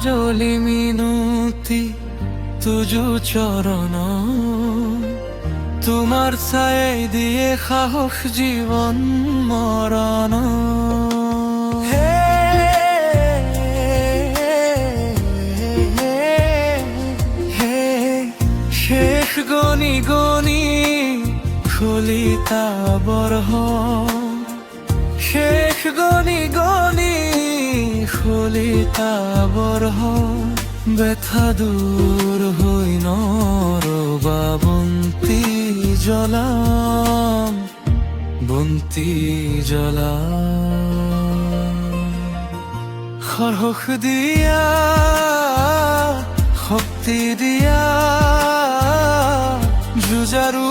কাজলি মিনতি তুজু চরণ, তোমার ছায়ে দিয়ে সাহস জীবন মরণ। শেষ গনি গনি খুলিতা বরহ, শেষ গনি গনি খুলিতা বরহ, ব্যথা দূর হই নরবা বন্তি জ্বলাম, বন্তি জ্বলাম। সাহস দিয়া শক্তি দিয়া যুঁজাৰু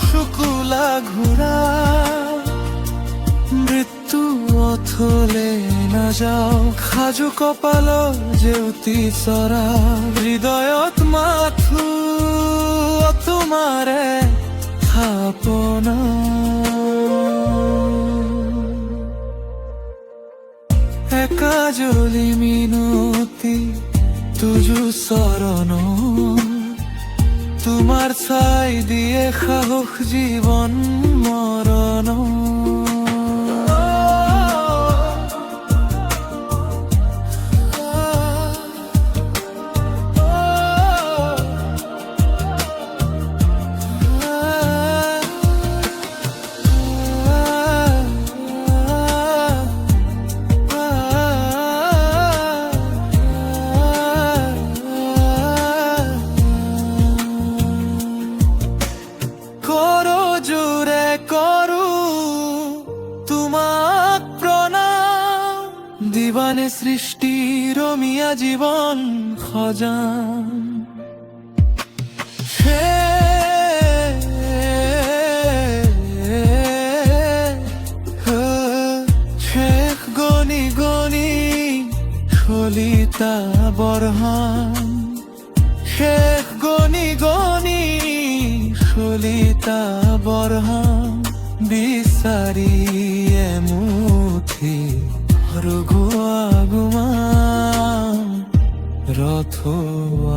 শুকুলা ঘোঁৰা, মৃত্যু অথলে নাযাও সাজু কপাল জেউতি চৰা, হৃদয়ত মাথো তোমাৰে থাপনা। কাজলি মিনতি তুজু চরণ, তোমার ছাই দিয়ে সাহস জীবন মরণ। দিবানে সৃষ্টি রমিয়া জীবন খজান, শেষ গনি গনি খলিতা বরহান, শেষ গনি গনি খলিতা বরহান, বিচাৰি এমুঠি রঘু আগুমা রথ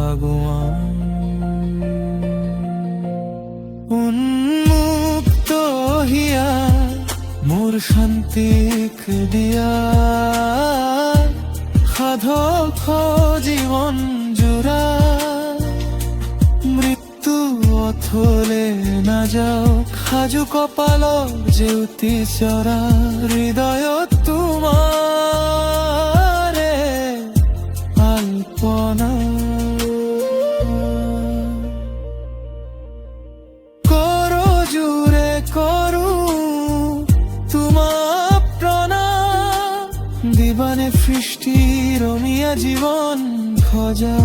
আগুমা। উন্মুক্ত হিয়া মোর শান্তিক দিয়া, সাধক জীবন জোৰা, মৃত্যু অথলে নাযাও সাজু কপাল জেউতি চৰা, হৃদয়ত তোমাৰে আলপনা। করজোৰে কৰো তোমাক প্ৰণাম, দিবানে সৃষ্টি ৰমিয়া জীবন খজা।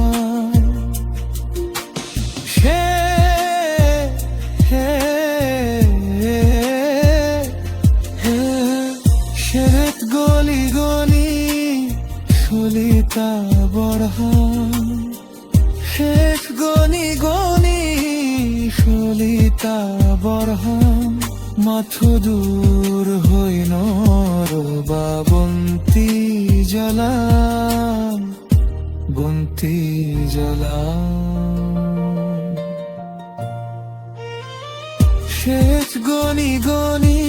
শেষ গলি গলি খুলিতা বৰহান, শেষ গনি গনি খুলিতা বৰহান, মাথো দূর হই নরবা বন্তি জ্বলাম, বন্তি জ্বলাম। শেষ গনি গনি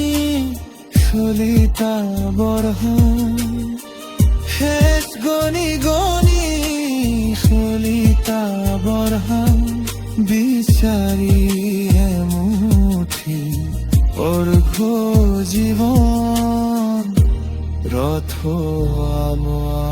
খুলিতা বরহান, শেষ গনি গনি খুলিতা বরহান, বিচারি এমুঠি অর্ঘ্য জীবন রথ আমোয়া।